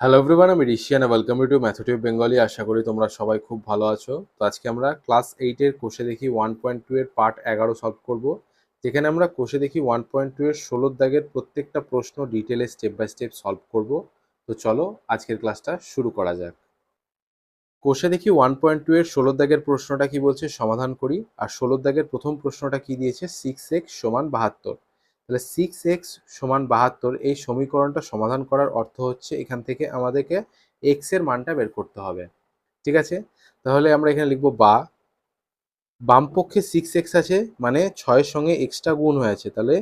Hello everyone, আমি Rishiyan. Welcome you to math TV Bengali. আশা করি তোমরা সবাই খুব ভালো আছো। তো আজকে আমরা ক্লাস 8-এর কোষে দেখি 1.2 এর পার্ট 11 সলভ করব, যেখানে আমরা কোষে দেখি 1.2 এর 16 দাগের প্রত্যেকটা প্রশ্ন ডিটেলে স্টেপ বাই স্টেপ সলভ করব। তো চলো আজকের ক্লাসটা শুরু করা যাক। কোষে দেখি 1.2 এর 16 দাগের প্রশ্নটা কি বলছে সমাধান করি। আর 16 দাগের প্রথম প্রশ্নটা কি দিয়েছে, 6x সমান 72। তাহলে 6x সমান 72 এই সমীকরণটা সমাধান করার অর্থ হচ্ছে এখান থেকে আমাদেরকে x এর মানটা বের করতে হবে। ঠিক আছে, তাহলে আমরা এখানে লিখবো বাম পক্ষে 6x আছে, মানে 6 এর সঙ্গে এক্সটা গুণ হয়েছে, তাহলে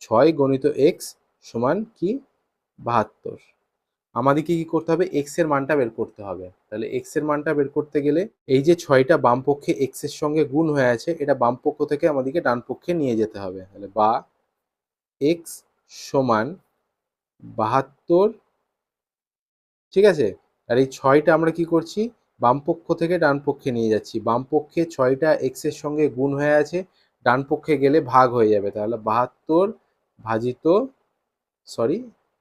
6 গণিত x সমান কি 72। আমাদেরকে কি করতে হবে, এক্স এর মানটা বের করতে হবে। তাহলে এক্স এর মানটা বের করতে গেলে এই যে 6টা বাম পক্ষে এক্স এর সঙ্গে গুণ হয়ে আছে, এটা বাম পক্ষ থেকে আমাদেরকে ডান পক্ষে নিয়ে যেতে হবে। তাহলে বা এক্স সমান 72। ঠিক আছে, আর এই 6টা আমরা কি করছি, বাম পক্ষ থেকে ডান পক্ষে নিয়ে যাচ্ছি। বাম পক্ষে 6টা এক্স এর সঙ্গে গুণ হয়ে আছে, ডান পক্ষে গেলে ভাগ হয়ে যাবে। তাহলে 72 ভাজিত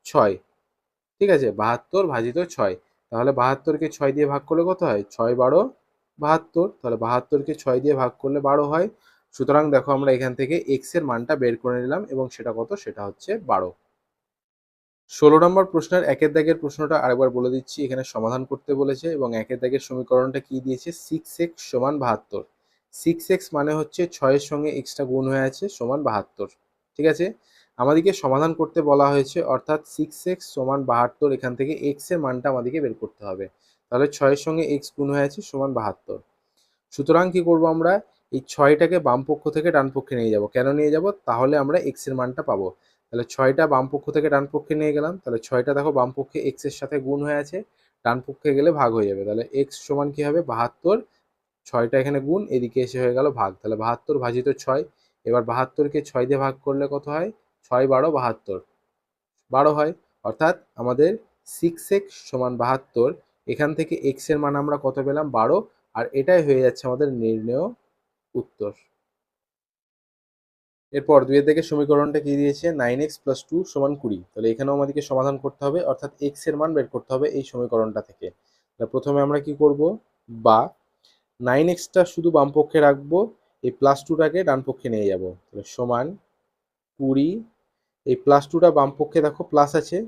6। ঠিক আছে, 72 ভাজিত 6। তাহলে 72কে 6 দিয়ে ভাগ করলে কত হয়, 6 × 12 72। তাহলে 72কে 6 দিয়ে ভাগ করলে 12 হয়। সুতরাং দেখো আমরা এখান থেকে এক্স এর মানটা বের করে নিলাম, এবং সেটা কত, সেটা হচ্ছে 12। 16 নম্বর প্রশ্নের একের দাগের প্রশ্নটা আরেকবার বলে দিচ্ছি। এখানে সমাধান করতে বলেছে, এবং একের দাগের সমীকরণটা কি দিয়েছে, 6x সমান 72। 6x মানে হচ্ছে 6-এর সঙ্গে এক্সটা গুণ হয়ে আছে সমান 72। ঠিক আছে, আমাদেরকে সমাধান করতে বলা হয়েছে, অর্থাৎ 6x সমান 72, এখান থেকে x এর মানটা আমাদেরকে বের করতে হবে। তাহলে 6-এর সঙ্গে x গুণ হয়ে আছে সমান 72। সুতরাং কি করব, আমরা এই 6টাকে বাম পক্ষ থেকে ডান পক্ষে নিয়ে যাব। কেন নিয়ে যাব, তাহলে আমরা x এর মানটা পাবো। তাহলে 6টা বাম পক্ষ থেকে ডান পক্ষে নিয়ে গেলাম। তাহলে 6টা দেখো বাম পক্ষে x এর সাথে গুণ হয়ে আছে, ডান পক্ষে গেলে ভাগ হয়ে যাবে। তাহলে x সমান কি হবে, 72। 6টা এখানে গুণ, এদিকে এসে হয়ে গেল ভাগ। তাহলে 72 ভাজিত 6। এবার 72কে 6 দিয়ে ভাগ করলে কত হয়, 6 × 12 72, 12 হয়। অর্থাৎ আমাদের 6x সমান 72, এখান থেকে x এর মান আমরা কত পেলাম, 12। আর এটাই হয়ে যাচ্ছে আমাদের নির্ণেয় উত্তর। এরপর 2 থেকে সমীকরণটা কি দিয়েছে, 9x + 2 = 20। তাহলে এখানেও আমাদেরকে সমাধান করতে হবে, অর্থাৎ x এর মান বের করতে হবে এই সমীকরণটা থেকে। তাহলে প্রথমে আমরা কি করব, বা 9xটা শুধু বাম পক্ষে রাখবো, এই +2টাকে ডান পক্ষে নিয়ে যাব। তাহলে সমান 20। এই +2টা বাম পক্ষে দেখো প্লাস আছে,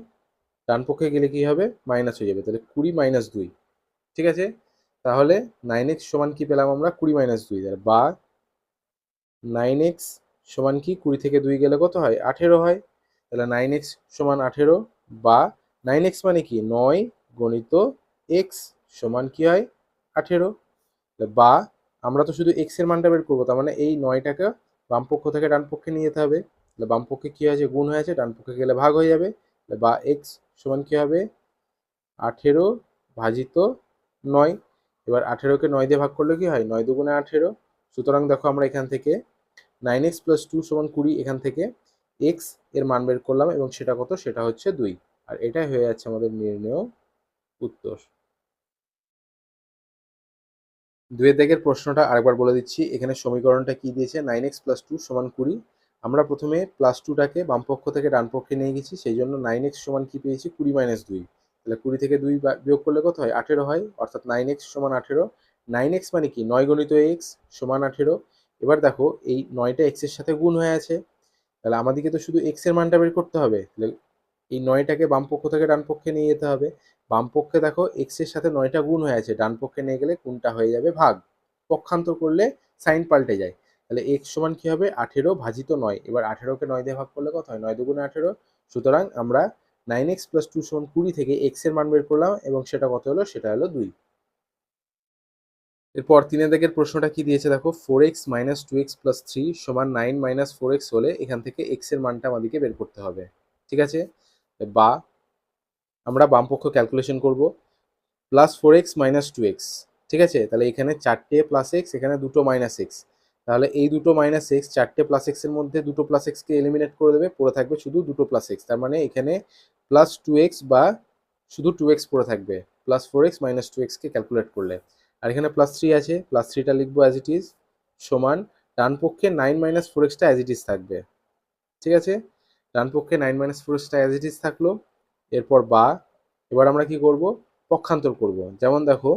ডান পক্ষে গেলে কি হবে, মাইনাস হয়ে যাবে। তাহলে 20 - 2। ঠিক আছে, তাহলে 9x সমান কি পেলাম আমরা, 20 - 2। তাহলে বা 9x সমান কি, 20 থেকে 2 গেলে কত হয়, 18 হয়। তাহলে 9x সমান 18, বা 9x মানে কি, 9 গণিত x সমান কি হয়, 18। বা আমরা তো শুধু x এর মানটা বের করবো, তার মানে এই 9টাকে বাম পক্ষ থেকে ডান পক্ষে নিয়ে যেতে হবে। তাহলে বাম পক্ষে কি হয়েছে, গুণ হয়েছে, ডান পক্ষে গেলে ভাগ হয়ে যাবে। বা x সমান কি হবে, 18 ভাজিত 9। এবার 18কে 9 দিয়ে ভাগ করলে কি হয়, 9 × 2 = 18। সুতরাং দেখো আমরা এখান থেকে 9x + 2 = 20, এখান থেকে x এর মান বের করলাম, এবং সেটা কত, সেটা হচ্ছে 2। আর এটাই হয়ে যাচ্ছে আমাদের নির্ণেয় উত্তর। 2 দাগের প্রশ্নটা আরেকবার বলে দিচ্ছি। এখানে সমীকরণটা কি দিয়েছে, 9x + 2 = 20। আমরা প্রথমে +2টাকে বাম পক্ষ থেকে ডান পক্ষে নিয়ে গেছি, সেই জন্য 9x সমান কি পেয়েছি, 20 - 2। তাহলে 20 থেকে 2 বিয়োগ করলে কত হয়, 18 হয়। অর্থাৎ 9x সমান 18। 9x মানে কি, 9 গণিত x সমান 18। এবার দেখো এই 9টা x এর সাথে গুণ হয়ে আছে, তাহলে আমাদেরকে তো শুধু x এর মানটা বের করতে হবে। তাহলে এই 9টাকে বাম পক্ষ থেকে ডান পক্ষে নিয়ে যেতে হবে। বাম পক্ষে দেখো x এর সাথে 9টা গুণ হয়ে আছে, ডান পক্ষে নিয়ে গেলে কোনটা হয়ে যাবে, ভাগ। পক্ষান্তর করলে সাইন পাল্টে যায়। তাহলে x সমান কি হবে, 18 ভাজিত 9। এবার 18কে 9 দিয়ে ভাগ করলে কত হয়, 9 × 2 = 18। সুতরাং আমরা 9x + 2 = 20 থেকে x এর মান বের করলাম, এবং সেটা কত হলো, সেটা হলো 2। এরপর 3 দাগের প্রশ্নটা কি দিয়েছে দেখো, 4x - 2x + 3 = 9 - 4x হলে এখান থেকে x এর মানটা আমাদেরকে বের করতে হবে। ঠিক আছে, বা আমরা বাম পক্ষ ক্যালকুলেশন করব, +4x - 2x। ঠিক আছে, তাহলে এখানে 4টে +x, এখানে দুটো -x। তাহলে এই দুটো -x, 4টে +x এর মধ্যে দুটো +x কে এলিমিনেট করে দেবে, পড়ে থাকবে শুধু দুটো +x। তার মানে এখানে +2x বা শুধু 2x পড়ে থাকবে, +4x - 2x কে ক্যালকুলেট করলে। আর এখানে +3 আছে, +3টা লিখবো অ্যাজ ইট ইজ, সমান ডান পক্ষে 9 - 4xটা অ্যাজ ইট ইজ থাকবে। ঠিক আছে, ডান পক্ষে 9 - 4xটা অ্যাজ ইট ইজ থাকলো। এরপর বা এবার আমরা কি করব, পক্ষান্তর করব। যেমন দেখো,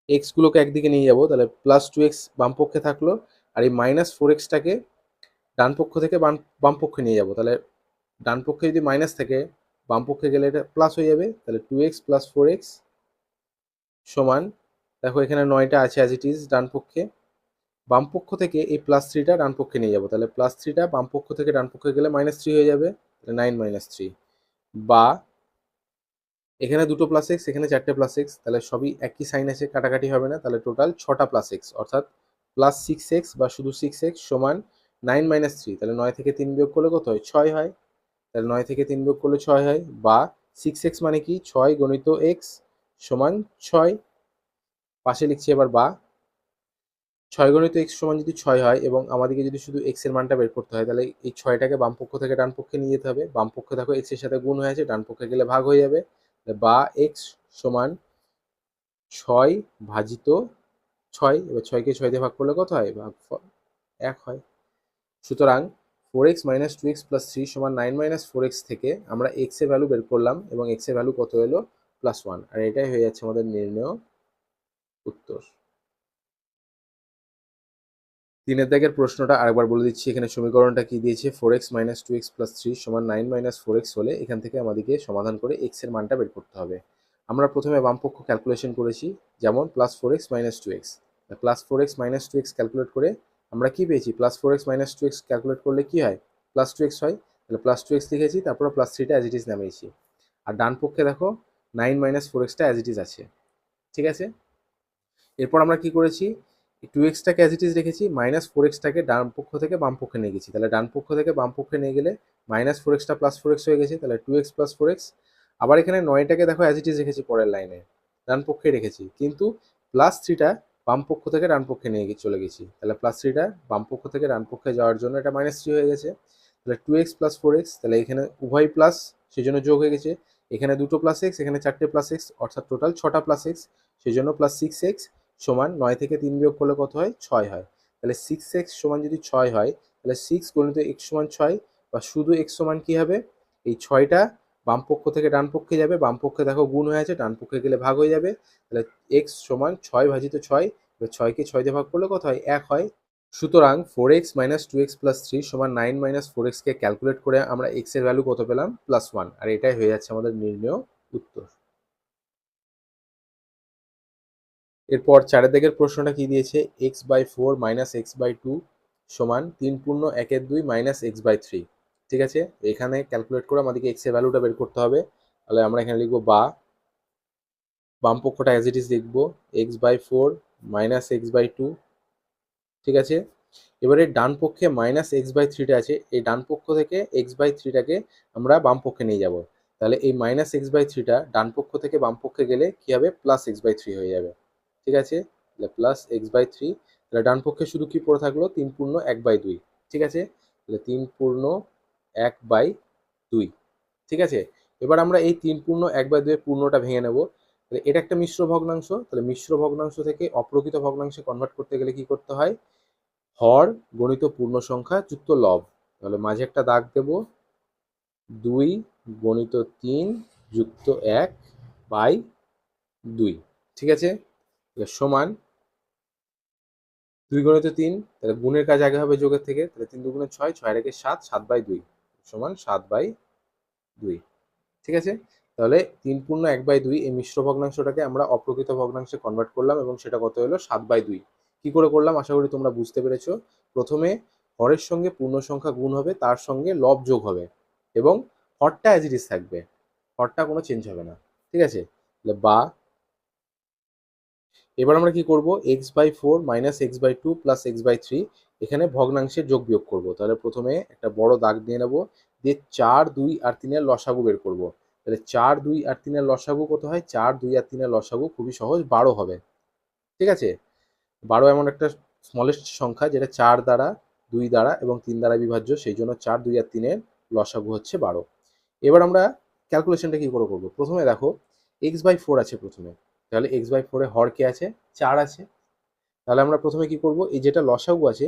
এক্সগুলোকে একদিকে নিয়ে যাব, তাহলে প্লাস টু এক্স বাম পক্ষে থাকলো, আর এই মাইনাস ফোর এক্সটাকে ডান পক্ষ থেকে বাম পক্ষে নিয়ে যাব। তাহলে ডান পক্ষে যদি মাইনাস থাকে, বাম পক্ষে গেলে এটা প্লাস হয়ে যাবে। তাহলে two x plus four x সমান, দেখো এখানে 9টা আছে অ্যাজ ইট ইজ ডান পক্ষে। বাম পক্ষ থেকে এই প্লাস থ্রিটা ডান পক্ষে নিয়ে যাবো, তাহলে প্লাস থ্রিটা বাম পক্ষ থেকে ডান পক্ষে গেলে মাইনাস থ্রি হয়ে যাবে, তাহলে 9 - 3। বা এখানে দুটো প্লাস এক্স, এখানে চারটে প্লাস এক্স, তাহলে সবই একই সাইন আছে, কাটাকাটি হবে না, তাহলে টোটাল 6টা প্লাস এক্স, অর্থাৎ প্লাস সিক্স এক্স বা শুধু সিক্স এক্স সমান 9 - 3। তাহলে 9 থেকে 3 বিয়োগ করলে কত হয়, 6 হয়। তাহলে 9 থেকে 3 বিয়োগ করলে 6 হয়। বা সিক্স এক্স মানে কি, 6 গণিত এক্স সমান 6। পাশে লিখছি এবার বা, 6 গণিত এক্স সমান যদি 6 হয় এবং আমাদেরকে যদি শুধু এক্স এর মানটা বের করতে হয়, তাহলে এই 6টাকে বাম পক্ষ থেকে ডান পক্ষে নিয়ে যেতে হবে। বাম পক্ষে দেখো এক্স এর সাথে গুণ হয়ে আছে, ডান পক্ষে গেলে ভাগ হয়ে যাবে। বা এক্স সমান 6 ভাজিত 6। এবার 6কে 6 দিয়ে ভাগ করলে কত হয়, ভাগফল 1 হয়। সুতরাং 4x - 2x + 3 সমান 9 - 4x থেকে আমরা x এর ভ্যালু বের করলাম এবং x এর ভ্যালু কত এলো, +1। আর এটাই হয়ে যাচ্ছে আমাদের নির্ণেয় উত্তর। 3 দাগের প্রশ্নটা আরেকবার বলে দিচ্ছি। এখানে সমীকরণটা কি দিয়েছে, 4x - 2x + 3 সমান 9 - 4x হলে এখান থেকে আমাদেরকে সমাধান করে x এর মানটা বের করতে হবে। আমরা প্রথমে বামপক্ষ ক্যালকুলেশন করেছি, যেমন +4x - 2x। +4x - 2x calculate করে আমরা কি পেয়েছি, +4x - 2x ক্যালকুলেট করলে কি হয়, +2x হয়। তাহলে +2x লিখেছি, তারপর +3টা অ্যাজ ইট ইজ নামিয়েছি। আর ডান পক্ষে দেখো 9 - 4xটা অ্যাজ ইট ইজ আছে। ঠিক আছে, এরপর আমরা কি করেছি, টু এক্সটাকে অ্যাজ ইট ইজ রেখেছি, -4xটাকে ডান পক্ষ থেকে বাম পক্ষে নিয়ে গেছি। তাহলে ডান পক্ষ থেকে বাম পক্ষে নিয়ে গেলে -4xটা +4x হয়ে গেছে, তাহলে 2x + 4x। আবার এখানে 9টাকে দেখো অ্যাজ ইট ইজ রেখেছি, পরের লাইনে ডান পক্ষে রেখেছি, কিন্তু +3টা বাম পক্ষ থেকে ডান পক্ষে নিয়ে চলে গেছি। তাহলে +3টা বাম পক্ষ থেকে ডান পক্ষে যাওয়ার জন্য এটা -3 হয়ে গেছে। তাহলে 2x + 4x, তাহলে এখানে উভয় প্লাস, সেই জন্য যোগ হয়ে গেছে। এখানে দুটো প্লাস এক্স, এখানে চারটে প্লাস এক্স, অর্থাৎ টোটাল 6টা প্লাস এক্স, সেই জন্য +6x সমান 9 থেকে 3 বিয়োগ করলে কত হয়, 6 হয়। তাহলে 6x সমান যদি 6 হয়, তাহলে 6 গণিত x সমান 6, বা শুধু x সমান কি হবে, এই 6টা বাম পক্ষ থেকে ডান পক্ষে যাবে, বাম পক্ষে দেখো গুণ হয়ে আছে, ডান পক্ষে গেলে ভাগ হয়ে যাবে। তাহলে x সমান 6 ভাজিত 6, এবার 6কে 6 দিয়ে ভাগ করলে কত হয়, 1 হয়। সুতরাং 4x - 2x + 3 সমান 9 - 4x কে ক্যালকুলেট করে আমরা x এর ভ্যালু কত পেলাম, +1। আর এটাই হয়ে যাচ্ছে আমাদের নির্ণেয় উত্তর। এরপর 4 দিকের প্রশ্নটা কি দিয়েছে, x/4 - x/2 সমান 3 × 1 = 2 - x/3। ঠিক আছে, এখানে ক্যালকুলেট করে আমাদেরকে x এর ভ্যালুটা বের করতে হবে। তাহলে আমরা এখানে লিখবো বা, বাম পক্ষটা অ্যাজ ইট ইজ লিখবো, x/4 - x/2। ঠিক আছে, এবারে ডান পক্ষে -x/3টা আছে, এই ডান পক্ষ থেকে x/3টাকে আমরা বাম পক্ষে নিয়ে যাব। তাহলে এই -x/3টা ডান পক্ষ থেকে বাম পক্ষে গেলে কি হবে, +x/3 হয়ে যাবে। ঠিক আছে, তাহলে +x/3। তাহলে ডান পক্ষে শুধু কি পড়ে থাকলো, 3 × 1/2। ঠিক আছে, তাহলে 3 × 1/2। ঠিক আছে, এবার আমরা এই 3 × 1/2 এর পূর্ণটা ভেঙে নেব। তাহলে এটা একটা মিশ্র ভগ্নাংশ, তাহলে মিশ্র ভগ্নাংশ থেকে অপ্রকৃত ভগ্নাংশে কনভার্ট করতে গেলে কি করতে হয়, হর গণিত পূর্ণ সংখ্যা যুক্ত লব। তাহলে মাঝে একটা দাগ দেব, 2 × 3 + 1/2। ঠিক আছে, সমান 2 × 3, তাহলে গুণের কাজ আগে হবে যোগের থেকে, তাহলে 3 × 2 = 6, 6 এর 7, 7/2 সমান 7/2। ঠিক আছে, তাহলে 3 × 1/2 এই মিশ্র ভগ্নাংশটাকে আমরা অপ্রকৃত ভগ্নাংশে কনভার্ট করলাম এবং সেটা কত হলো, 7/2। কি করে করলাম, আশা করি তোমরা বুঝতে পেরেছো। প্রথমে হরের সঙ্গে পূর্ণ সংখ্যা গুণ হবে, তার সঙ্গে লব যোগ হবে এবং হরটা অ্যাজ ইট ইজ থাকবে, হরটা কোনো চেঞ্জ হবে না। ঠিক আছে, তাহলে বা, এবার আমরা কি করব, x/4 - x/2 + x/3 এখানে ভগ্নাংশের যোগ বিয়োগ করব। তাহলে প্রথমে একটা বড় দাগ দিয়ে নেব, দিয়ে 4, 2 আর 3 এর লসাগু বের করব। তাহলে 4, 2 আর 3 এর লসাগু কত হয়, 4, 2 আর 3 এর লসাগু খুবই সহজ, 12 হবে। ঠিক আছে, 12 এমন একটা স্মলেস্ট সংখ্যা যেটা 4 দ্বারা, 2 দ্বারা এবং 3 দ্বারা বিভাজ্য, সেই জন্য 4, 2 আর 3 এর লসাগু হচ্ছে 12। এবার আমরা ক্যালকুলেশনটা কি করে করবো, প্রথমে দেখো x/4 আছে প্রথমে, তাহলে x/4 এ হর কে আছে, 4 আছে। তাহলে আমরা প্রথমে কি করব, এই যেটা লসাগু আছে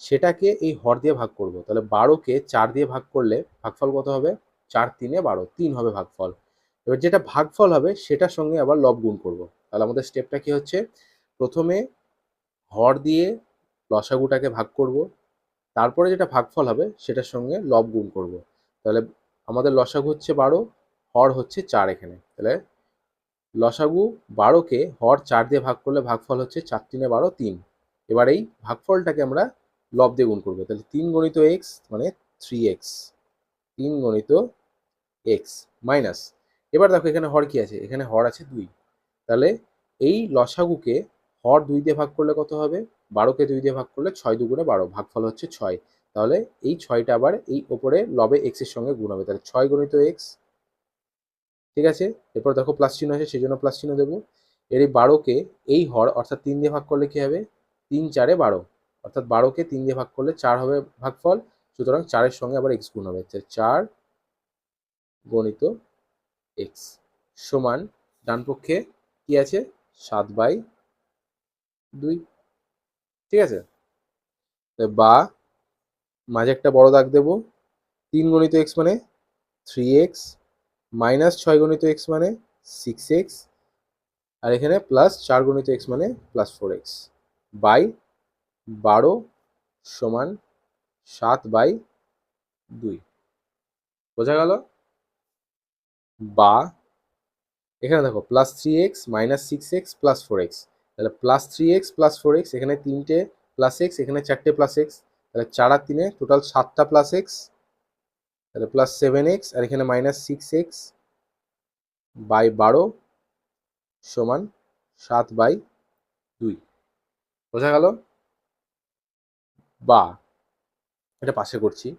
সেটাকে এই হর দিয়ে ভাগ করব। তাহলে 12কে 4 দিয়ে ভাগ করলে ভাগফল কত হবে, 4 × 3 = 12, 3 হবে ভাগফল। এবার যেটা ভাগফল হবে সেটার সঙ্গে আবার লব গুণ করব। তাহলে আমাদের স্টেপটা কি হচ্ছে, প্রথমে হর দিয়ে লসাগুটাকে ভাগ করব, তারপরে যেটা ভাগফল হবে সেটার সঙ্গে লব গুণ করব। তাহলে আমাদের লসাগু হচ্ছে 12, হর হচ্ছে 4 এখানে। তাহলে লসাগু 12কে হর 4 দিয়ে ভাগ করলে ভাগফল হচ্ছে 4 3 12 3। এবার এই ভাগফলটাকে আমরা লব দিয়ে গুণ করবো। তাহলে 3 গণিত এক্স মানে 3x, 3 গণিত এক্স মাইনাস, এবার দেখো এখানে হর কি আছে, এখানে হর আছে 2। তাহলে এই লসাগুকে হর 2 দিয়ে ভাগ করলে কত হবে, 12কে 2 দিয়ে ভাগ করলে 6 দুগুণে 12, ভাগফল হচ্ছে 6। তাহলে এই 6টা আবার এই ওপরে লবে এক্স এর সঙ্গে গুণ হবে, তাহলে 6 গণিত এক্স। ঠিক আছে, এরপর দেখো প্লাস চিহ্ন আছে সেই জন্য প্লাস চিহ্ন দেবো। এর এই 12কে এই হর অর্থাৎ 3 দিয়ে ভাগ করলে কি হবে, 3 4 12, অর্থাৎ 12কে 3 দিয়ে ভাগ করলে 4 হবে ভাগফল, সুতরাং 4-এর সঙ্গে আবার এক্স গুণ হবে, 4 গণিত এক্স সমান ডান পক্ষে কি আছে 7/2। ঠিক আছে, বা মাঝে একটা বড় দাগ দেবো, 3 গণিত এক্স মানে 3x মাইনাস 6 গণিত এক্স মানে 6x, আর এখানে প্লাস 4 গণিত এক্স মানে প্লাস 4x বাই 12 সমান 7/2। বোঝা গেল? বা এখানে দেখো plus 3x minus 6x plus 4x, তাহলে প্লাস 3x প্লাস 4x, এখানে 3টে প্লাস এক্স, এখানে 4টে প্লাস এক্স, তাহলে 4 আর 3 টোটাল 7টা প্লাস এক্স, তাহলে প্লাস 7x, আর এখানে মাইনাস 6x বাই 12 সমান 7/2। বোঝা গেল? বা এটা পাশে করছি,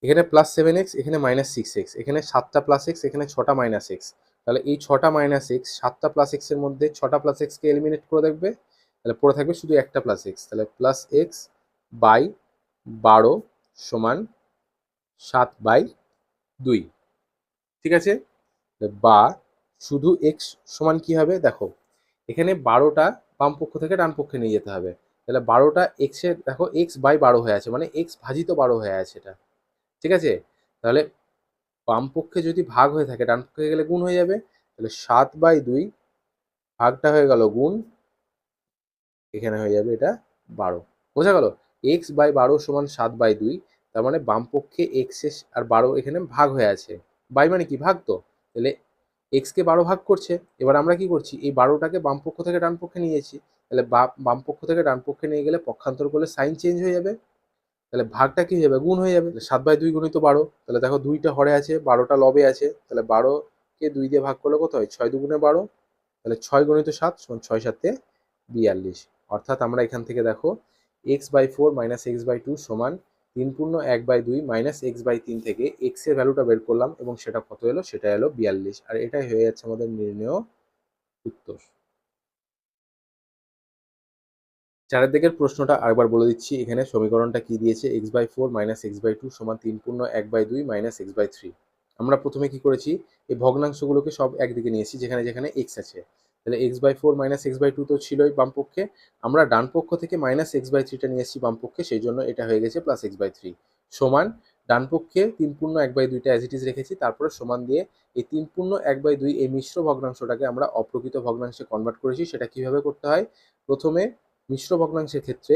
এখানে প্লাস 7x, এখানে মাইনাস 6x, এখানে 7টা প্লাস এক্স, এখানে 6টা মাইনাস এক্স, তাহলে এই 6টা মাইনাস এক্স 7টা প্লাস এক্সের মধ্যে 6টা প্লাস এক্সকে এলিমিনেট করে দেখবে, তাহলে পড়ে থাকবে শুধু একটা প্লাস এক্স, তাহলে প্লাস এক্স বাই 12 সমান 7/2। ঠিক আছে, বা শুধু এক্স সমান কি হবে দেখো, এখানে 12টা বাম পক্ষ থেকে ডান পক্ষে নিয়ে যেতে হবে, তাহলে 12টা এক্সের দেখো এক্স বাই 12 হয়ে আছে, মানে এক্স ভাজিত 12 হয়ে আছে এটা। ঠিক আছে, তাহলে বাম পক্ষে যদি ভাগ হয়ে থাকে ডান পক্ষে গেলে গুণ হয়ে যাবে, তাহলে 7/2 ভাগটা হয়ে গেল গুণ, এখানে হয়ে যাবে এটা 12। বোঝা গেল? এক্স বাই 12 সমান 7/2, তার মানে বাম পক্ষে এক্স আর 12 এখানে ভাগ হয়ে আছে, বাই মানে কি ভাগ, তো তাহলে এক্স কে 12 ভাগ করছে। এবার আমরা কি করছি, এই 12টাকে বাম পক্ষ থেকে ডান পক্ষে নিয়েছি, তাহলে বাম পক্ষ থেকে ডান পক্ষে নিয়ে গেলে পক্ষান্তর করলে সাইন চেঞ্জ হয়ে যাবে, তাহলে ভাগটা কি হয়ে যাবে গুণ হয়ে যাবে, 7/2 গুণিত 12, তাহলে দেখো 2টা হরে আছে 12টা লবে আছে, তাহলে 12কে 2 দিয়ে ভাগ করলে কত হয় 6 দুগুণে 12, তাহলে 6 গুণিত 7 সমান 6 7 42। অর্থাৎ আমরা এখান থেকে দেখো x/4 মাইনাস x/2 সমান 3 পূর্ণ 1/2 মাইনাস x/3 থেকে x এর ভ্যালুটা বের করলাম এবং সেটা কত এলো, সেটা এলো 42, আর এটাই হয়ে যাচ্ছে আমাদের নির্ণেয় উত্তর। চারের দিকের প্রশ্নটা আরেকবার বলে দিচ্ছি, এখানে সমীকরণটা কি দিয়েছে, x/4 মাইনাস x/2 সমান 3 পূর্ণ 1/2 মাইনাস x/3। আমরা প্রথমে কি করেছি, এই ভগ্নাংশগুলোকে সব একদিকে নিয়েছি যেখানে যেখানে x আছে, তাহলে x/4 মাইনাস x/2 তো ছিলই বাম পক্ষে, আমরা ডান পক্ষ থেকে মাইনাস x/3টা নিয়ে এসেছি বাম পক্ষে, সেই জন্য এটা হয়ে গেছে প্লাস x/3 সমান ডান পক্ষে 3 পূর্ণ 1/2টা অ্যাজ ইট ইজ রেখেছি, তারপরে সমান দিয়ে এই 3 পূর্ণ 1/2 এই মিশ্র ভগ্নাংশটাকে আমরা অপ্রকৃত ভগ্নাংশে কনভার্ট করেছি। সেটা কিভাবে করতে হয়, প্রথমে মিশ্র ভগ্নাংশের ক্ষেত্রে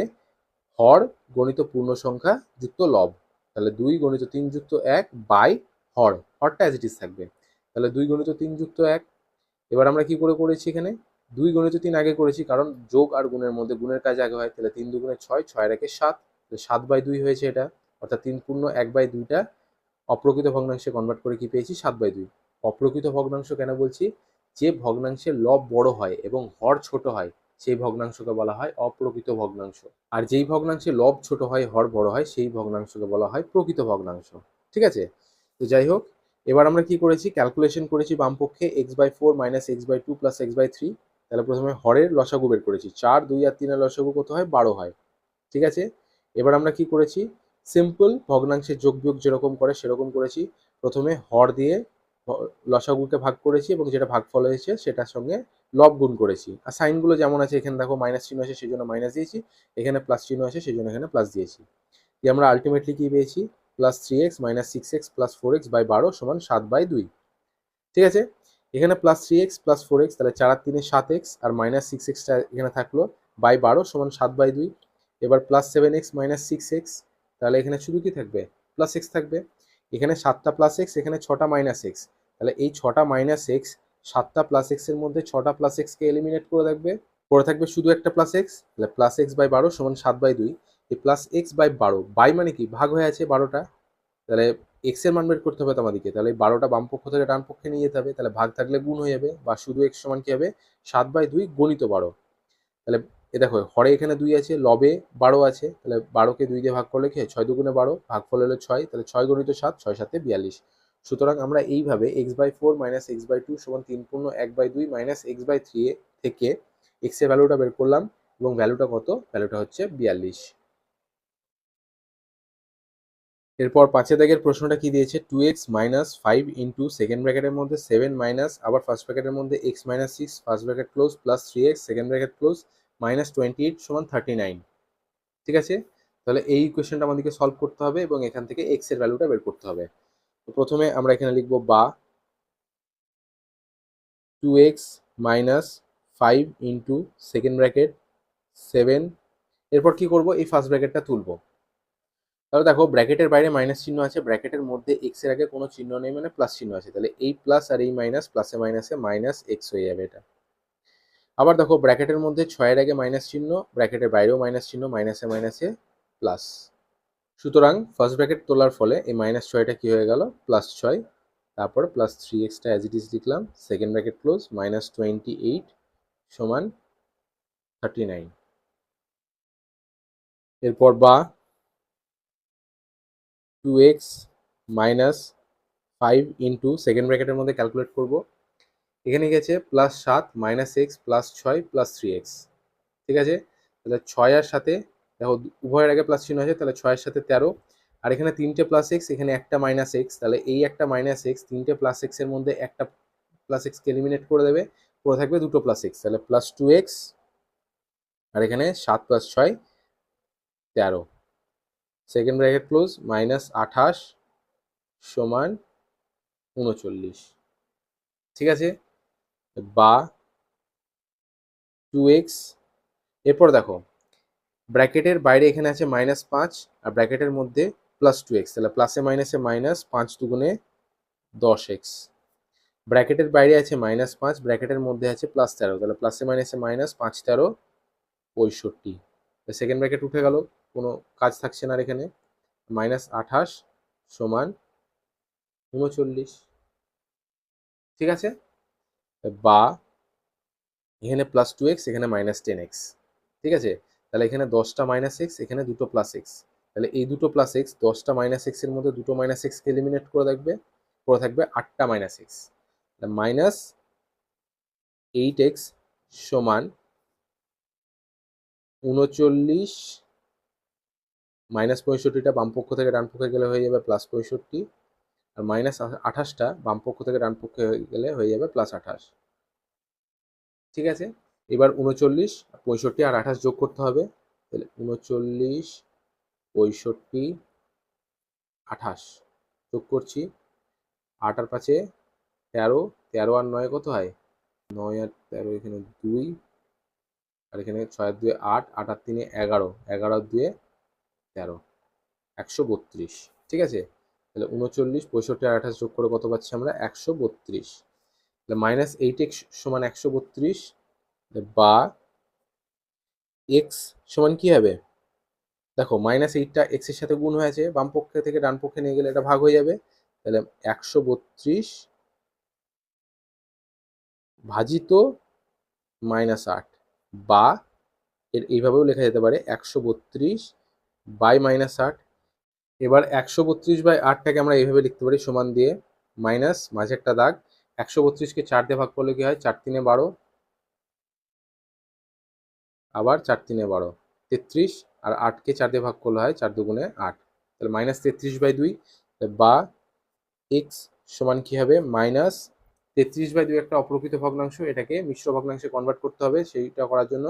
হর গণিত পূর্ণ সংখ্যা যুক্ত লব, তাহলে 2 গণিত 3 যুক্ত 1 বাই হর, হরটা অ্যাজ ইট ইজ থাকবে, তাহলে 2 গণিত 3 যুক্ত 1। এবার আমরা কি করে করেছি, এখানে 2 গণিত 3 আগে করেছি কারণ যোগ আর গুণের মধ্যে গুণের কাজ আগে হয়, তাহলে 3 দুগুণে 6, 6 এর একে 7, 7/2 হয়েছে এটা, অর্থাৎ 3 পূর্ণ 1/2টা অপ্রকৃত ভগ্নাংশে কনভার্ট করে কি পেয়েছি 7/2। অপ্রকৃত ভগ্নাংশ কেন বলছি, যে ভগ্নাংশের লব বড় হয় এবং হর ছোট হয় সেই ভগ্নাংশকে বলা হয় অপ্রকৃত ভগ্নাংশ, আর যেই ভগ্নাংশে লব ছোট হয় হর বড় হয় সেই ভগ্নাংশকে বলা হয় প্রকৃত ভগ্নাংশ। ঠিক আছে, তো যাই হোক, এবার আমরা কি করেছি ক্যালকুলেশন করেছি বাম পক্ষে x/4 minus x/2 plus x/3, তাহলে প্রথমে হরের লসাগু বের করেছি, 4 2 আর 3 এর লসাগু কত হয় 12 হয়। ঠিক আছে, এবার আমরা কি করেছি, সিম্পল ভগ্নাংশের যোগ বিয়োগ যেরকম করে সেরকম করেছি, প্রথমে হর দিয়ে লসাগুকে ভাগ করেছি এবং যেটা ভাগফল হয়েছে সেটার সঙ্গে লব গুণ করেছি, আর সাইনগুলো যেমন আছে, এখানে দেখো মাইনাস চিহ্ন আছে সেই জন্য মাইনাস দিয়েছি, এখানে প্লাস চিহ্ন আছে সেই জন্য এখানে প্লাস দিয়েছি, দিয়ে আমরা আলটিমেটলি কি পেয়েছি plus 3x minus 6x plus 4x by 12 সমান 7/2। ঠিক আছে, এখানে প্লাস 3x প্লাস 4x, তাহলে 4 আর 3 7x আর মাইনাস 6xটা এখানে থাকলো, বাই 12 সমান 7/2। এবার প্লাস 7x মাইনাস 6x, তাহলে এখানে শুধু কি থাকবে, প্লাস x থাকবে। এখানে 7টা প্লাস x, এখানে 6টা মাইনাস x, তাহলে এই 6টা মাইনাস x 7টা প্লাস x এর মধ্যে 6টা প্লাস x কে এলিমিনেট করে থাকবে, পরে থাকবে শুধু একটা প্লাস x, তাহলে প্লাস x বাই 12 সমান 7/2। এই প্লাস x বাই 12, বাই মানে কি ভাগ হয়ে আছে 12টা, তাহলে এক্স এর মান বের করতে হবে তোমাদেরকে, তাহলে 12টা বাম পক্ষ থেকে ডান পক্ষে নিয়ে যেতে হবে, তাহলে ভাগ থাকলে গুণ হয়ে যাবে, বা শুধু এক্স সমান কি হবে 7/2 গণিত 12। তাহলে এ দেখো হরে এখানে 2 আছে, লবে 12 আছে, তাহলে 12কে 2 দিয়ে ভাগ করলে কি হয়, 6 দুগুণে 12, ভাগফল হলো 6, তাহলে 6 গণিত 7, 6 7 42। সুতরাং আমরা এইভাবে x/4 মাইনাস x/2 সমান 3 পূর্ণ 1/2 মাইনাস x/3 থেকে x এর ভ্যালুটা বের করলাম, এবং ভ্যালুটা কত, ভ্যালুটা হচ্ছে 42। এরপর 5 দাগের প্রশ্নটা কি দিয়েছে, 2x মাইনাস 5 ইন্টু সেকেন্ড ব্র্যাকেটের মধ্যে 7 মাইনাস আবার ফার্স্ট ব্র্যাকেটের মধ্যে x minus 6 first bracket close plus 3x second bracket close minus 28 সমান 39। ঠিক আছে, তাহলে এই ইকুয়েশনটা আমাদেরকে সলভ করতে হবে এবং এখান থেকে x এর ভ্যালুটা বের করতে হবে। তো প্রথমে আমরা এখানে লিখবো বা 2x minus 5 into second bracket 7, এরপর কি করব, এই ফার্স্ট ব্র্যাকেটটা তুলবো। তাহলে দেখো ব্র্যাকেটের বাইরে মাইনাস চিহ্ন আছে, ব্র্যাকেটের মধ্যে এক্স এর আগে কোনো চিহ্ন নেই মানে প্লাস চিহ্ন আছে, তাহলে এই প্লাস আর এই মাইনাস, প্লাসে মাইনাসে মাইনাস এক্স হয়ে যাবে এটা। আবার দেখো ব্র্যাকেটের মধ্যে 6 এর আগে মাইনাস চিহ্ন, ব্র্যাকেটের বাইরেও মাইনাস চিহ্ন, মাইনাসে মাইনাসে প্লাস। সুতরাং ফার্স্ট ব্র্যাকেট তোলার ফলে এই মাইনাস 6টা কি হয়ে গেল, প্লাস 6, তারপর প্লাস 3xটা অ্যাজ ইট ইজ লিখলাম, সেকেন্ড ব্র্যাকেট ক্লোজ মাইনাস 28 সমান 39। এরপর বা 2x মাইনাস 5 ইন্টু সেকেন্ড ব্র্যাকেটের মধ্যে ক্যালকুলেট করব, এখানে গেছে plus 7 minus x plus 6 plus 3x। ঠিক আছে, তাহলে 6 আর সাথে দেখো উভয়ের আগে প্লাস চিহ্ন আছে, তাহলে 6 এর সাথে 13, আর এখানে 3টে প্লাস এক্স, এখানে একটা মাইনাস এক্স, তাহলে এই একটা মাইনাস এক্স 3টে প্লাস এক্স এর মধ্যে একটা প্লাস এক্সকে এলিমিনেট করে দেবে, পরে থাকবে দুটো প্লাস এক্স, তাহলে প্লাস 2x, আর এখানে 7 plus 6 13, second bracket close minus 28 সমান 39। ঠিক আছে, বা 2x, এরপর দেখো ব্র্যাকেটের বাইরে এখানে আছে -5 আর ব্র্যাকেটের মধ্যে +2x, তাহলে প্লাসে মাইনাসে মাইনাস, 5 দুগুণে 10x। ব্র্যাকেটের বাইরে আছে -5, ব্র্যাকেটের মধ্যে আছে +13, তাহলে প্লাসে মাইনাসে মাইনাস, 5 13 65। সেকেন্ড ব্র্যাকেট উঠে গেল, কোনো কাজ থাকছে না আর এখানে, -28 সমান 39। ঠিক আছে, বা এখানে +2x এখানে -10x। ঠিক আছে, তাহলে এখানে 10টা মাইনাস এক্স, এখানে দুটো প্লাস এক্স, তাহলে এই দুটো প্লাস এক্স 10টা মাইনাস এক্স এর মধ্যে দুটো মাইনাস এক্সকে এলিমিনেট করে থাকবে, পরে থাকবে 8টা মাইনাস এক্স, মাইনাস 8x সমান 39, মাইনাস 65টা বাম পক্ষ থেকে ডান পক্ষে গেলে হয়ে যাবে +65, আর মাইনাস 28টা বাম পক্ষ থেকে ডান পক্ষে গেলে হয়ে যাবে +28। ঠিক আছে, এবার 39, 65 আর 28 যোগ করতে হবে, তাহলে 39, 65, 28 যোগ করছি, 8 আর 5 13, 13 আর 9 কত হয়, 9 আর 13 এখানে 2, আর এখানে 6 আর 2 8, 8 আর 3 11, 11 আর 2 13, 132। ঠিক আছে, তাহলে 39, 65 আর 28 যোগ করে কত পাচ্ছি আমরা, 132। তাহলে -8x সমান 132, বা x সমান কি হবে, দেখো -8টা x এর সাথে গুণ হয়েছে, বাম পক্ষ থেকে ডান পক্ষে নিয়ে গেলে এটা ভাগ হয়ে যাবে, তাহলে 132 ভাজিত -8, বা এর এইভাবেও লেখা যেতে পারে 132 বাই -8। এবার 132/8টাকে আমরা এইভাবে লিখতে পারি সমান দিয়ে মাইনাস মাঝে একটা দাগ, 132কে 4 দিয়ে ভাগ করলে কি হয়, 4 3 12, আবার 4 3 12 33, আর 8কে 4 দিয়ে ভাগ করলে হয় 4 দুগুণে 8, তাহলে -33/2, বা এক্স সমান কি হবে, -33/2 একটা অপ্রকৃত ভগ্নাংশ, এটাকে মিশ্র ভগ্নাংশে কনভার্ট করতে হবে, সেইটা করার জন্য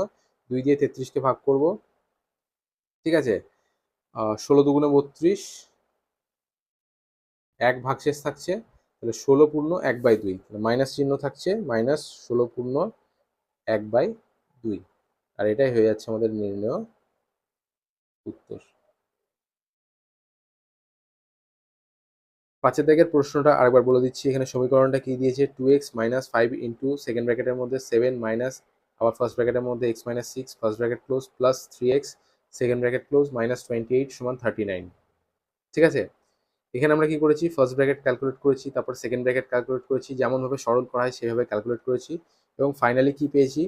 2 দিয়ে 33কে ভাগ করব। ঠিক আছে, 16 দুগুণে 32, এক ভাগশেষ থাকছে, তাহলে 16/1/2, মাইনাস চিহ্ন থাকছে, -16/1/2, আর এটাই হয়ে যাচ্ছে আমাদের নির্ণয় উত্তর। 5 দাগের প্রশ্নটা আরেকবার বলে দিচ্ছি। এখানে সমীকরণটা কি দিয়েছে, 2x - 5 ইন্টু সেকেন্ড ব্র্যাকেটের মধ্যে 7 মাইনাস আবার ফার্স্ট ব্র্যাকেটের মধ্যে x - 6 first bracket close plus 3x second bracket close -28 = 39। ঠিক আছে, এখানে আমরা কি করেছি, ফার্স্ট ব্র্যাকেট ক্যালকুলেট করেছি, তারপর সেকেন্ড ব্র্যাকেট ক্যালকুলেট করেছি, যেমনভাবে সরল করা হয় সেভাবে ক্যালকুলেট করেছি, এবং ফাইনালি কি পেয়েছি,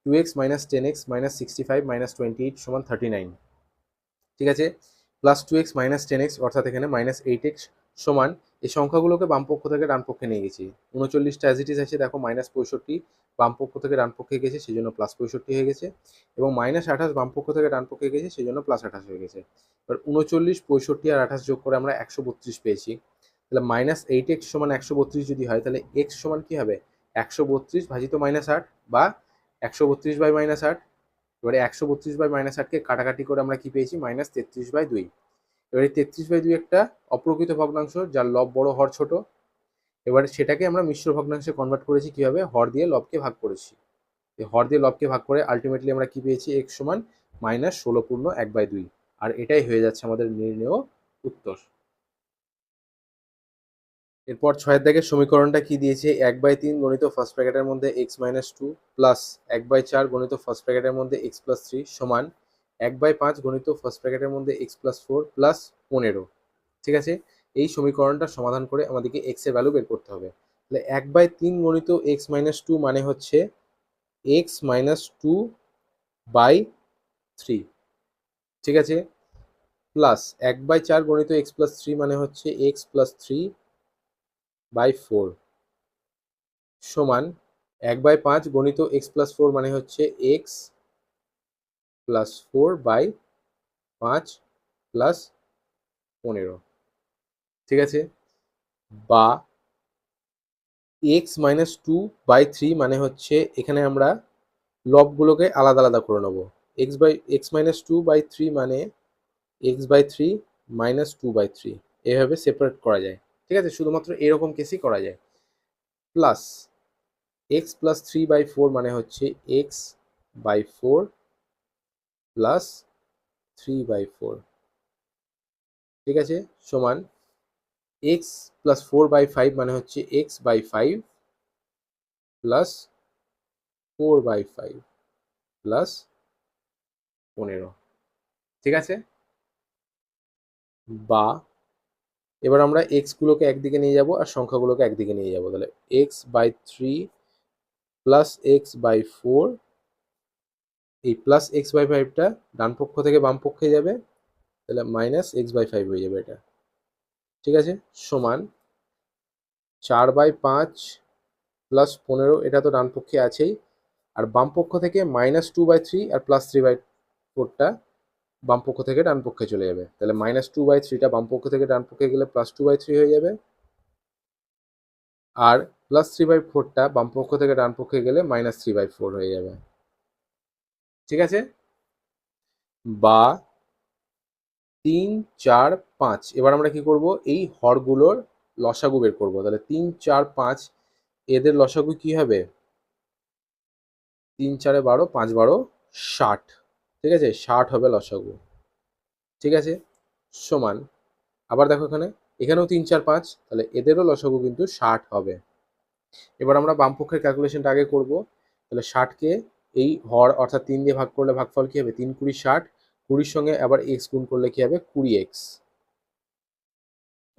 2x - 10x - 65 - 28 = 39। ঠিক আছে, প্লাস 2x - 10x অর্থাৎ এখানে -8x সমান, এই সংখ্যাগুলোকে বাম পক্ষ থেকে ডান পক্ষে নিয়ে গেছি। 39টা অ্যাজ ইট ইজ আছে, দেখো -65 বাম পক্ষ থেকে ডান পক্ষে গেছে, সেই জন্য +65 হয়ে গেছে, এবং -28 বাম পক্ষ থেকে ডান পক্ষে গেছে, সেই জন্য +28 হয়ে গেছে। এবার 39, 65 আর 28 যোগ করে আমরা 132 পেয়েছি। তাহলে -8x সমান 132 যদি হয়, তাহলে x সমান কি হবে, 132 ভাজিত -8 বা 132/-8। এবারে 132/-8কে কাটাকাটি করে আমরা কি পেয়েছি, -33/2। এবারে 33/2 একটা অপ্রকৃত ভগ্নাংশ, যার লব বড় হর ছোট। এবারে সেটাকে আমরা মিশ্র ভগ্নাংশে কনভার্ট করেছি কিভাবে, হর দিয়ে লবকে ভাগ করেছি। হর দিয়ে লবকে ভাগ করে আলটিমেটলি আমরা কি পেয়েছি, x সমান -16/1/2, আর এটাই হয়ে যাচ্ছে আমাদের নির্ণেয় উত্তর। এরপর 6 দাগের সমীকরণটা কি দিয়েছে, 1/3 গণিত ফার্স্ট ব্র্যাকেটের মধ্যে x - 2 প্লাস 1/4 গণিত ফার্স্ট ব্র্যাকেটের মধ্যে x + 3 সমান 1/5 গণিত ফার্স্ট ব্র্যাকেটের মধ্যে x + 4 প্লাস 15। ঠিক আছে, এই সমীকরণটা সমাধান করে আমাদেরকে x এর ভ্যালু বের করতে হবে। তাহলে 1/3 গণিত x - 2 মানে হচ্ছে x - 2/3। ঠিক আছে, প্লাস 1/4 গণিত x + 3 মানে হচ্ছে x + 3/4 সমান 1/5 গণিত x + 4 মানে হচ্ছে x + 4/5 প্লাস 15। ঠিক আছে, বা x - 2/3 মানে হচ্ছে, এখানে আমরা লবগুলোকে আলাদা আলাদা করে নেব। x - 2/3 মানে x/3 - 2/3, এভাবে সেপারেট করা যায়। ঠিক আছে, শুধুমাত্র এরকম কেসই করা যায়। প্লাস x + 3/4 মানে হচ্ছে x/4 প্লাস 3/4। ঠিক আছে, সমান x + 4/5 মানে হচ্ছে x/5 প্লাস 4/5 প্লাস 15। ঠিক আছে, বা এবার আমরা এক্স গুলোকে একদিকে নিয়ে যাব আর সংখ্যাগুলোকে একদিকে নিয়ে যাব। তাহলে x/3 প্লাস x/4, এই প্লাস x/5টা ডান পক্ষ থেকে বাম পক্ষে যাবে, তাহলে -x/5 হয়ে যাবে এটা। ঠিক আছে, সমান 4/5 প্লাস 15, এটা তো ডান পক্ষে আছেই, আর বাম পক্ষ থেকে -2/3 আর +3/4টা বাম পক্ষ থেকে ডান পক্ষে চলে যাবে। তাহলে -2/3টা বাম পক্ষ থেকে ডান পক্ষে গেলে +2/3 হয়ে যাবে, আর +3/4টা বাম পক্ষ থেকে ডান পক্ষে গেলে -3/4 হয়ে যাবে। ঠিক আছে, বা 3, 4, 5। এবার আমরা কি করব, এই হরগুলোর লসাগু বের করব। তাহলে 3, 4, 5 এদের লসাগু কি হবে, 3 4 12, 5 12 60। ঠিক আছে, 60 হবে লসাগু। ঠিক আছে, সমান, আবার দেখো এখানেও 3 4 5, তাহলে এদেরও লসাগু কিন্তু 60 হবে। এবার আমরা বাম পক্ষের ক্যালকুলেশনটা আগে করব। তাহলে 60কে এই হর অর্থাৎ 3 দিয়ে ভাগ করলে ভাগফল কি হবে, 3 20 60, 20-র সঙ্গে আবার x গুণ করলে কি হবে, 20x।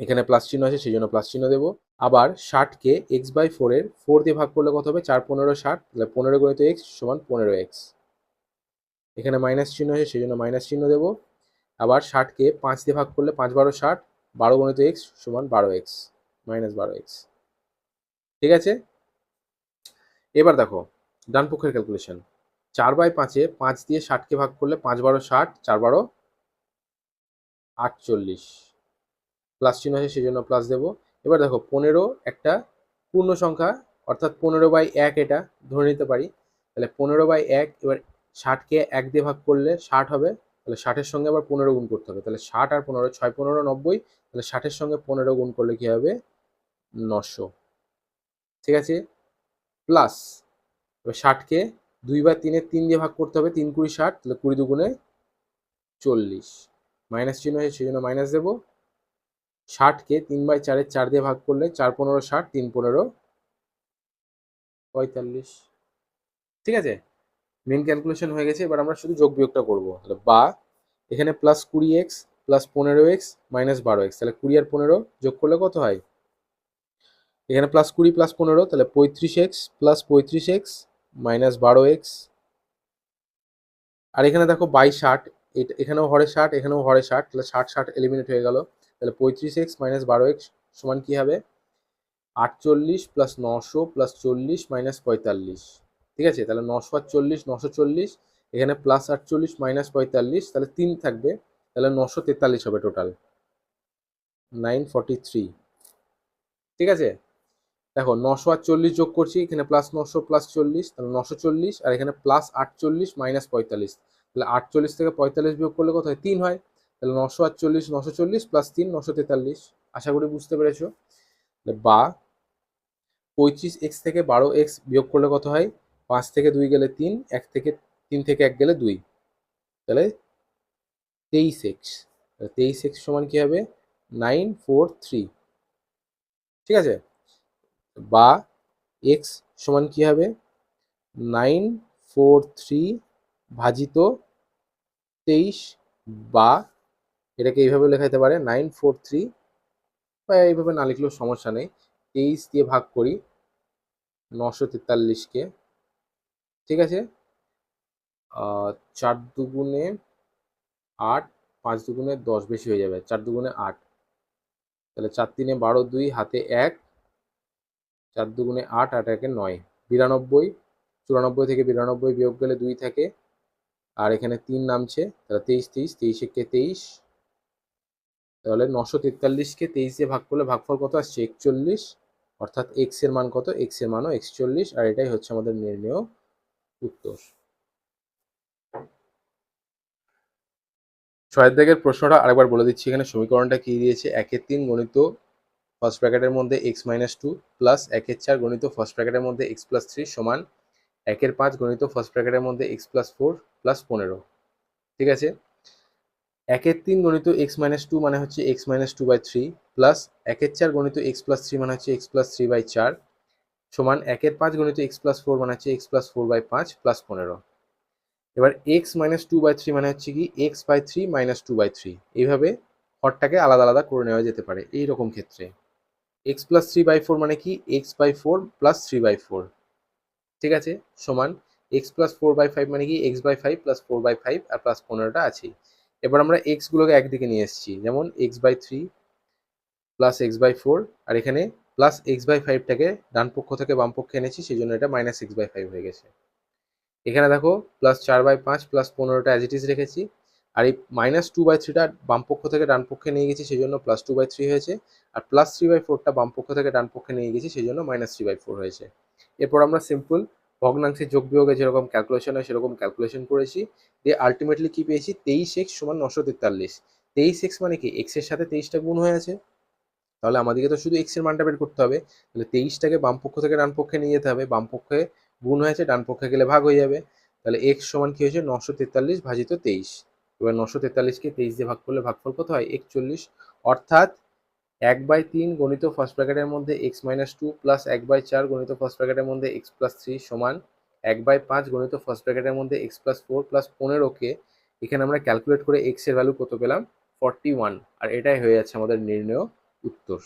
এখানে প্লাস চিহ্ন আছে, সেই জন্য প্লাস চিহ্ন দেবো। আবার 60কে x/4 এর 4 দিয়ে ভাগ করলে কত হবে, 4 15 60, তাহলে 15 গণিত x সমান 15x। এখানে মাইনাস চিহ্ন আছে, সেই জন্য মাইনাস চিহ্ন দেবো। আবার 60কে 5 দিয়ে ভাগ করলে 5 12 60, 12 গণিত x সমান 12x, -12x। ঠিক আছে, এবার দেখো ডান পক্ষের ক্যালকুলেশন। 4/5-এ 5 দিয়ে 60কে ভাগ করলে 5 12 60, 4 12 48, প্লাস চিহ্ন আছে, সেই জন্য প্লাস দেবো। এবার দেখো 15 একটা পূর্ণ সংখ্যা, অর্থাৎ 15/1 এটা ধরে নিতে পারি। তাহলে 15/1, এবার 60কে 1 দিয়ে ভাগ করলে 60 হবে, তাহলে 60-এর সঙ্গে আবার 15 গুণ করতে হবে। তাহলে 60 আর 15, 6 15 90, তাহলে 60-এর সঙ্গে 15 গুণ করলে কি হবে, 900, ঠিক আছে, প্লাস এবার 60কে 2/3 3 দিয়ে ভাগ করতে হবে, 3 20 60, তাহলে 20 দুগুণে 40, মাইনাস চিহ্ন হয়েছে সেই জন্য মাইনাস দেবো। 60কে 3/4 4 দিয়ে ভাগ করলে 4 15 60, 3 15 45, ঠিক আছে। মেন ক্যালকুলেশন হয়ে গেছে, এবার আমরা শুধু যোগ বিয়োগটা করবো। তাহলে বা এখানে plus 20x plus 15x minus 12x, তাহলে 20 আর 15 যোগ করলে কত হয়? এখানে প্লাস 20 প্লাস 15, তাহলে 35x plus 35x minus 12x। আর এখানে দেখো 22 60, এখানেও হরে 60 এখানেও হরে 60, তাহলে 60 60 এলিমিনেট হয়ে গেল। তাহলে 35x মাইনাস 12x সমান কি হবে? 48 প্লাস 900 প্লাস 40 মাইনাস 45, ঠিক আছে। তাহলে 900 আর 40 940, এখানে প্লাস 48 মাইনাস 45, তাহলে 3 থাকবে, তাহলে 943 হবে টোটাল, 943, ঠিক আছে। দেখো 900 আর 40 যোগ করছি, এখানে প্লাস 900 প্লাস 40, তাহলে 940, আর এখানে প্লাস 48 মাইনাস 45, তাহলে 48 থেকে 45 বিয়োগ করলে কত হয়? 3 হয়। তাহলে 948 940 প্লাস 3 943। আশা করি বুঝতে পেরেছো। বা 25x থেকে 12x বিয়োগ করলে কত হয়? 5 থেকে 2 গেলে 3, 1 থেকে 3 থেকে 1 গেলে 2, তাহলে 23x। 23x সমান কি হবে? 943, ঠিক আছে। বা x সমান কি হবে? 943 ভাজিত 23, বা এটাকে এইভাবে লেখা যেতে পারে 943, বা এইভাবে না লিখলেও সমস্যা নেই। 23 দিয়ে ভাগ করি 943কে, ঠিক আছে। 4 দুগুণে 8, 5 দুগুণে 10, বেশি হয়ে যাবে, 4 দুগুণে 8, তাহলে 4 3 12, 2 হাতে 1, 4 দুগুণে 8, 8 1 9, 92, 94 থেকে 92 বিয়োগ গেলে 2 থাকে, আর এখানে 3 নামছে, তাহলে 23 23, 23 একে 23, তাহলে 943কে 23 দিয়ে ভাগ করলে ভাগফল কত আসছে? 41, অর্থাৎ x এর মান কত? x এর মানও 41, আর এটাই হচ্ছে আমাদের নির্ণেয় উত্তর। 6 দাগের প্রশ্নটা আরেকবার বলে দিচ্ছি, এখানে সমীকরণটা কি দিয়েছে? 1/3 গণিত ফার্স্ট ব্র্যাকেটের মধ্যে x-2 প্লাস 1/4 গণিত ফার্স্ট ব্র্যাকেটের মধ্যে x+3 সমান 1/5 গণিত ফার্স্ট ব্র্যাকেটের মধ্যে x+4 প্লাস 15, ঠিক আছে। 1/3 গণিত x-2 মানে হচ্ছে x-2/3 প্লাস 1/4 গণিত x+3 মানে হচ্ছে x+3/4 সমান 1/5 গণিত x+4 মানে হচ্ছে x+4/5 প্লাস 15। এবার x-2/3 মানে হচ্ছে কি x/3 মাইনাস 2/3, এইভাবে হরটাকে আলাদা আলাদা করে নেওয়া যেতে পারে এই রকম ক্ষেত্রে। x+3/4 মানে কি x/4 প্লাস 3/4, ঠিক আছে, সমান x+4/5 মানে কি x/5 প্লাস 4/5 আর প্লাস 15টা আছেই। এবার আমরা x গুলোকে একদিকে নিয়ে এসেছি, যেমন x/3 প্লাস x/4, আর এখানে প্লাস x/5টাকে ডান পক্ষ থেকে বাম পক্ষে এনেছি, সেই জন্য এটা মাইনাস x/5 হয়ে গেছে। এখানে দেখো প্লাস 4/5 প্লাস 15টা অ্যাজ ইট ইজ রেখেছি, আর এই মাইনাস 2/3টা বাম পক্ষ থেকে ডান পক্ষে নিয়ে গেছি, সেই জন্য প্লাস 2/3 হয়েছে, আর প্লাস 3/4টা বাম পক্ষ থেকে ডান পক্ষে নিয়ে গেছি, সেই জন্য মাইনাস 3/4 হয়েছে। এরপর আমরা সিম্পল ভগ্নাংশের যোগ বিয়োগে যেরকম ক্যালকুলেশন হয় সেরকম ক্যালকুলেশন করেছি, দিয়ে আলটিমেটলি কি পেয়েছি? 23x সমান 943। 23x মানে কি x এর সাথে 23টা গুণ হয়ে আছে, তাহলে আমাদেরকে তো শুধু x এর মানটা বের করতে হবে। তাহলে 23টাকে বাম পক্ষ থেকে ডান পক্ষে নিয়ে যেতে হবে, বাম পক্ষে গুণ হয়েছে, ডান পক্ষে গেলে ভাগ হয়ে যাবে। তাহলে x সমান কি হয়েছে? 943 ভাজিত 23। এবার 943কে 23 দিয়ে ভাগ করলে ভাগফল কত হয়? 41, অর্থাৎ 1/3 গণিত ফার্স্ট ব্র্যাকেটের মধ্যে x-2 প্লাস 1/4 গণিত ফার্স্ট ব্র্যাকেটের মধ্যে x+3 সমান 1/5 গণিত ফার্স্ট ব্র্যাকেটের মধ্যে x+4 প্লাস 15কে এখানে আমরা ক্যালকুলেট করে x এর ভ্যালু কত পেলাম? 41, আর এটাই হয়ে যাচ্ছে আমাদের নির্ণেয় উত্তর।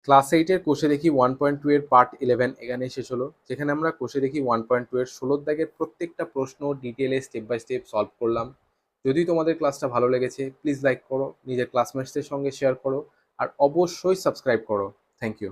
ক্লাস 8-এর কোষে দেখি 1.2 এর পার্ট 11 এখানেই শেষ হলো, যেখানে আমরা কোষে দেখি 1.2 এর 16 দাগের প্রত্যেকটা প্রশ্ন ডিটেলে স্টেপ বাই স্টেপ সলভ করলাম। যদি তোমাদের ক্লাসটা ভালো লেগেছে প্লিজ লাইক করো, নিজের ক্লাসমেটসদের সঙ্গে শেয়ার করো, আর অবশ্যই সাবস্ক্রাইব করো। Thank you.